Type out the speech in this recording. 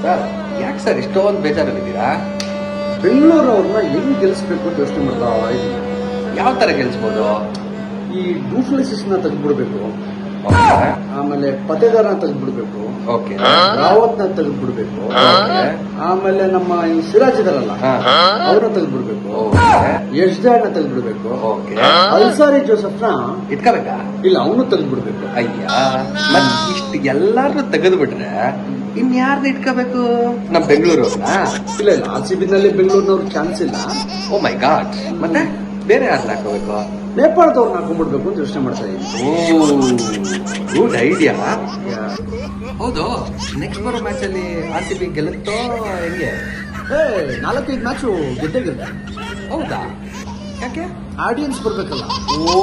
Sir ಯಾಕೆ sir ಇಷ್ಟೊಂದು ಬೇಜಾರಲ್ಲಿದ್ದೀರಾ? ಬೆಂಗಳೂರು ಅವ್ರನ್ನ ಹೆಂಗ್ ಗೆಲ್ಸ್ಬೇಕು ಅಂತ ಯೋಚನೆ ಮಾಡ್ತಾ ಇದ್ದೀನಿ. ಯಾವ ತರ ಗೆಲ್ಸ್ಬೋದು? ಈ ಡೂಪ್ಲೆಸಿಸ್ ನ ತೆಗೆದ್ಬಿಡ್ಬೇಕು, ಆಮೇಲೆ ಪತೆದಾರನ ತೆಗೆದ್ಬಿಡ್ಬೇಕು, ರಾವತ್ ನ ತೆಗೆದ್ಬಿಡ್ಬೇಕು, ಆಮೇಲೆ ನಮ್ಮ ಈ ಸಿರಾಜ್ ಇದಾರಲ್ಲ ಅವ್ರನ್ನ ತೆಗೆದ್ಬಿಡ್ಬೇಕು, ಯಶ್ದಾಡ್ ನ ತೆಗೆದ್ಬಿಡ್ಬೇಕು, ಅಲ್ಸಾರಿ ಜೋಸಫ್ ನ ಇಟ್ಕೋಬೇಕಾ? ಇಲ್ಲ ಅವನು ತೆಗೆದ್ಬಿಡ್ಬೇಕು. ಅಯ್ಯ ಮತ್ ಇಷ್ಟು ಎಲ್ಲಾರು ತೆಗೆದ್ಬಿಟ್ರೆ ಇನ್ಯಾರ್ನ ಇಟ್ಕೋಬೇಕು? ನಮ್ ಬೆಂಗಳೂರು ಇಲ್ಲ ಇಲ್ಲ RCB ನಲ್ಲಿ ಬೆಂಗಳೂರಿನವ್ರ ಚಾನ್ಸ್ ಇಲ್ಲ. ಓ ಮೈ ಗಾಡ್. ಮತ್ತೆ ಬೇರೆ ಯಾರನ್ನ ಹಾಕೋಬೇಕು? ನೇಪಾಳದವ್ರನ್ನ ಹಾಕೊಂಡ್ಬಿಡ್ಬೇಕು ಅಂತ ಯೋಚನೆ ಮಾಡ್ತಾ ಇದ್ದೀನಿ. Good idea. ಹೌದು, ನೆಕ್ಸ್ಟ್ ಬರೋ ಮ್ಯಾಚ್ ಅಲ್ಲಿ RCB ಗೆಲ್ಲುತ್ತೋ ಹೆಂಗೆ? 4-5 ಮ್ಯಾಚು ಗೆದ್ದೇ ಗೆದ್ದ. ಹೌದಾ? ಯಾಕೆ? ಆಡಿಯನ್ಸ್ ಬರ್ಬೇಕಲ್ಲ. ಓ